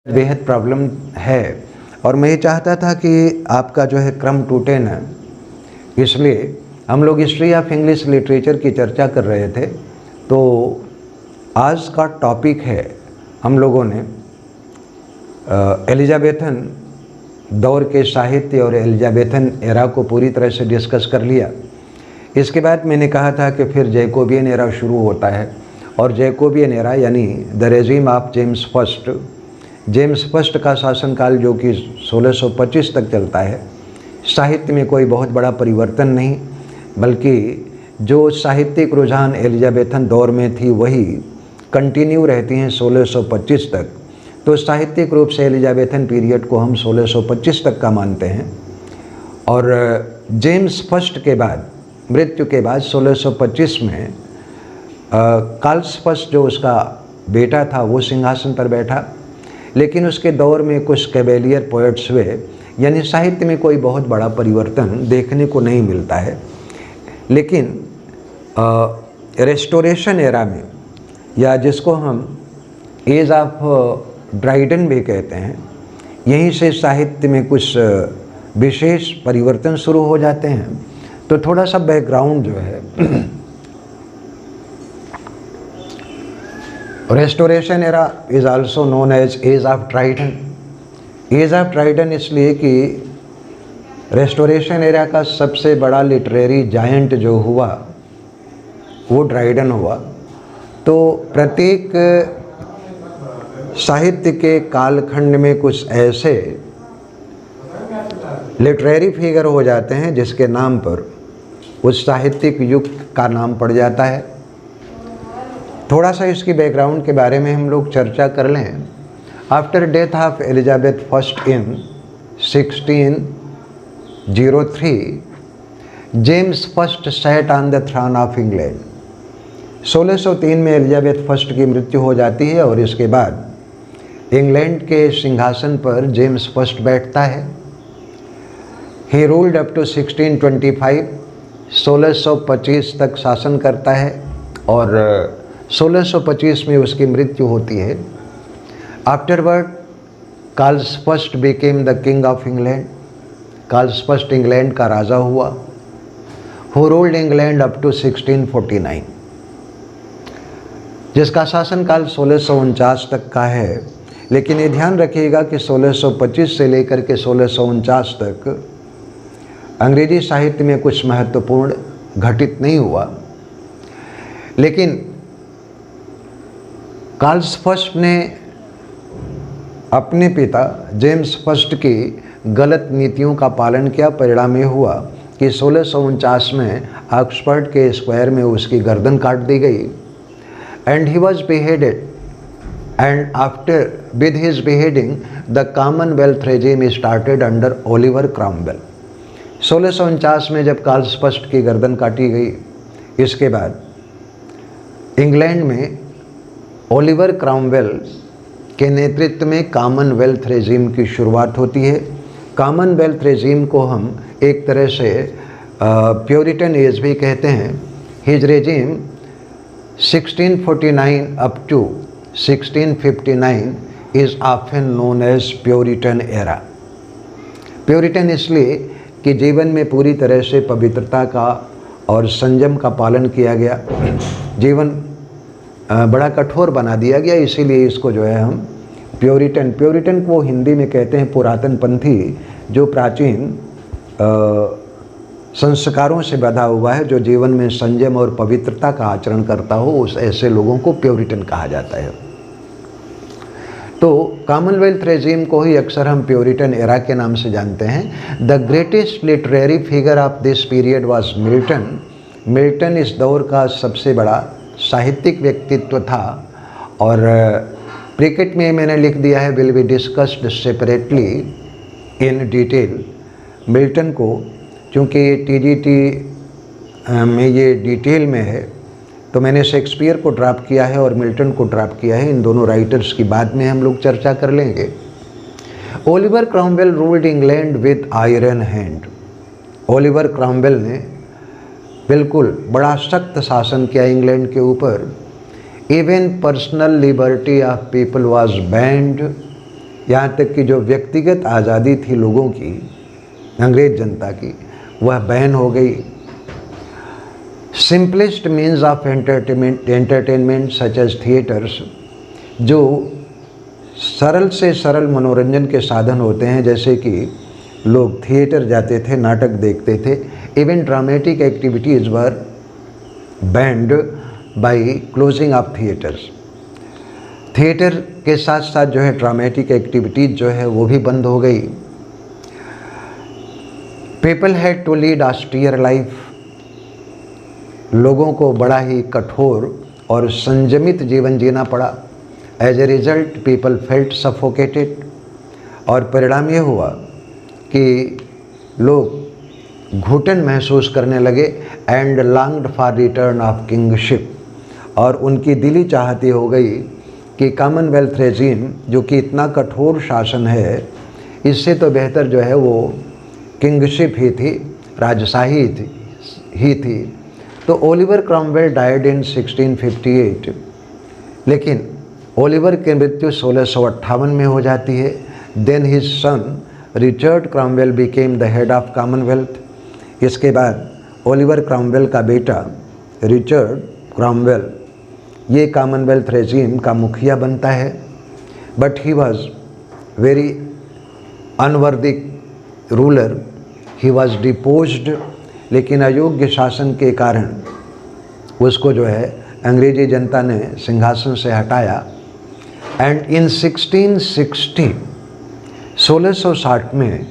बेहद प्रॉब्लम है और मैं ये चाहता था कि आपका जो है क्रम टूटे न, इसलिए हम लोग हिस्ट्री ऑफ इंग्लिश लिटरेचर की चर्चा कर रहे थे। तो आज का टॉपिक है, हम लोगों ने एलिजाबेथन दौर के साहित्य और एलिजाबेथन एरा को पूरी तरह से डिस्कस कर लिया। इसके बाद मैंने कहा था कि फिर जैकोबियन एरा शुरू होता है और जैकोबियन एरा यानी the regime of James first का शासनकाल जो कि 1625 तक चलता है। साहित्य में कोई बहुत बड़ा परिवर्तन नहीं, बल्कि जो साहित्यिक रुझान एलिजाबेथन दौर में थी वही कंटिन्यू रहती हैं 1625 तक। तो साहित्यिक रूप से एलिजाबेथन पीरियड को हम 1625 तक का मानते हैं। और जेम्स फर्स्ट के बाद, मृत्यु के बाद 1625 में कार्ल्स फर्स्ट जो उसका बेटा था वो सिंहासन पर बैठा। लेकिन उसके दौर में कुछ कैवेलियर पोएट्स हुए, यानी साहित्य में कोई बहुत बड़ा परिवर्तन देखने को नहीं मिलता है। लेकिन रेस्टोरेशन एरा में, या जिसको हम एज ऑफ ड्राइडन भी कहते हैं, यहीं से साहित्य में कुछ विशेष परिवर्तन शुरू हो जाते हैं। तो थोड़ा सा बैकग्राउंड जो है, restoration era is also known as age of Dryden. Age of Dryden इसलिए कि रेस्टोरेशन एरा का सबसे बड़ा लिटरेरी जायंट जो हुआ वो ड्राइडन हुआ। तो प्रत्येक साहित्य के कालखंड में कुछ ऐसे लिटरेरी फिगर हो जाते हैं जिसके नाम पर उस साहित्यिक युग का नाम पड़ जाता है। थोड़ा सा इसकी बैकग्राउंड के बारे में हम लोग चर्चा कर लें। After death of Elizabeth first in 1603, James first sat on the throne of England. 1603 में एलिजाबेथ फर्स्ट की मृत्यु हो जाती है और इसके बाद इंग्लैंड के सिंहासन पर जेम्स फर्स्ट बैठता है। ही रूल्ड अप टू 1625, 1625 तक शासन करता है और 1625 में उसकी मृत्यु होती है। Afterward Charles first became the king of England. Charles first England का राजा हुआ, who ruled England up to 1649, जिसका शासनकाल 1649 तक का है। लेकिन ये ध्यान रखिएगा कि 1625 से लेकर के 1649 तक अंग्रेजी साहित्य में कुछ महत्वपूर्ण घटित नहीं हुआ। लेकिन कार्ल्स फर्स्ट ने अपने पिता जेम्स फर्स्ट की गलत नीतियों का पालन किया। परिणाम ये हुआ कि 1649 में ऑक्सफोर्ड के स्क्वायर में उसकी गर्दन काट दी गई and he was beheaded। And after with his beheading the Commonwealth regime started under Oliver Cromwell. 1649 में जब कार्ल्स फर्स्ट की गर्दन काटी गई, इसके बाद इंग्लैंड में ओलिवर क्रॉमवेल के नेतृत्व में कॉमनवेल्थ रेजिम की शुरुआत होती है। कॉमनवेल्थ रेजिम को हम एक तरह से प्योरिटन एज भी कहते हैं। His regime 1649 up to 1659 is often known as Puritan era. Puritan इसलिए कि जीवन में पूरी तरह से पवित्रता का और संयम का पालन किया गया, जीवन बड़ा कठोर बना दिया गया, इसीलिए इसको जो है हम प्योरिटन को हिंदी में कहते हैं पुरातन पंथी, जो प्राचीन संस्कारों से बधा हुआ है, जो जीवन में संयम और पवित्रता का आचरण करता हो, उस ऐसे लोगों को प्योरिटन कहा जाता है। तो कॉमनवेल्थ रेजिम को ही अक्सर हम प्योरिटन एरा के नाम से जानते हैं। The greatest literary figure of this period was Milton. Milton इस दौर का सबसे बड़ा साहित्यिक व्यक्तित्व था और ब्रैकेट में मैंने लिख दिया है will be discussed separately in detail. Milton को, चूँकि ये TGT में ये डिटेल में है, तो मैंने शेक्सपियर को ड्रॉप किया है और मिल्टन को ड्रॉप किया है। इन दोनों राइटर्स की बाद में हम लोग चर्चा कर लेंगे। Oliver Cromwell ruled England with iron hand. Oliver Cromwell ने बिल्कुल बड़ा सख्त शासन किया इंग्लैंड के ऊपर। Even personal liberty of people was band यहाँ तक कि जो व्यक्तिगत आज़ादी थी लोगों की, अंग्रेज जनता की, वह बैन हो गई। Simplest means of entertainment such as theatres, जो सरल से सरल मनोरंजन के साधन होते हैं, जैसे कि लोग थिएटर जाते थे, नाटक देखते थे। Even dramatic activities were band by closing of theatres. Theatre के साथ साथ जो है ड्रामेटिक एक्टिविटीज़ जो है वो भी बंद हो गई। People had to lead austere life, लोगों को बड़ा ही कठोर और संयमित जीवन जीना पड़ा। As a result people felt suffocated, और परिणाम ये हुआ कि लोग घुटन महसूस करने लगे। And longed for return of kingship, और उनकी दिली चाहती हो गई कि कॉमनवेल्थ रेजीम, जो कि इतना कठोर शासन है, इससे तो बेहतर जो है वो किंगशिप ही थी, राजशाही ही थी। तो ओलिवर क्रॉमवेल डाइड इन 1658, लेकिन ओलिवर की मृत्यु 1658 में हो जाती है। Then his son Richard Cromwell became the head of commonwealth. इसके बाद ओलिवर क्रॉमवेल का बेटा रिचर्ड क्रॉमवेल ये कॉमनवेल्थ रेजीम का मुखिया बनता है। But he was very unworthy ruler, he was deposed, लेकिन अयोग्य शासन के कारण उसको जो है अंग्रेजी जनता ने सिंहासन से हटाया। एंड इन 1660 में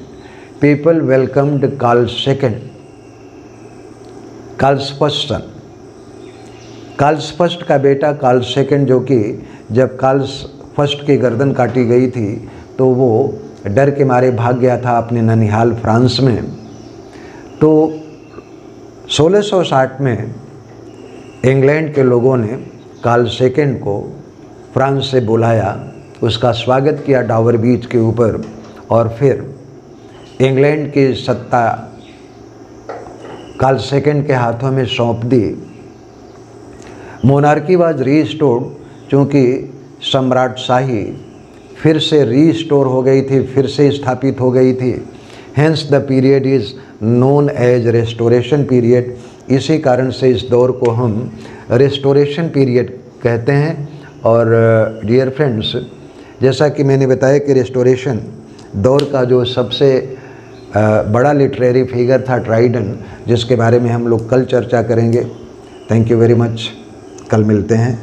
पीपल वेलकम्ड कार्ल सेकंड, कार्ल फर्स्ट का बेटा कार्ल सेकंड, जो कि जब कार्ल फर्स्ट की गर्दन काटी गई थी तो वो डर के मारे भाग गया था अपने ननिहाल फ्रांस में। तो 1660 में इंग्लैंड के लोगों ने कार्ल सेकंड को फ्रांस से बुलाया, उसका स्वागत किया टावर बीच के ऊपर, और फिर इंग्लैंड की सत्ता कार्ल सेकंड के हाथों में सौंप दी। मोनार्की वाज रीस्टोर्ड, चूँकि सम्राटशाही फिर से रीस्टोर हो गई थी, फिर से स्थापित हो गई थी। Hence the period is known as restoration period. इसी कारण से इस दौर को हम रेस्टोरेशन पीरियड कहते हैं। और डियर फ्रेंड्स, जैसा कि मैंने बताया कि रेस्टोरेशन दौर का जो सबसे बड़ा लिटरेरी फिगर था ड्राइडन, जिसके बारे में हम लोग कल चर्चा करेंगे। थैंक यू वेरी मच, कल मिलते हैं।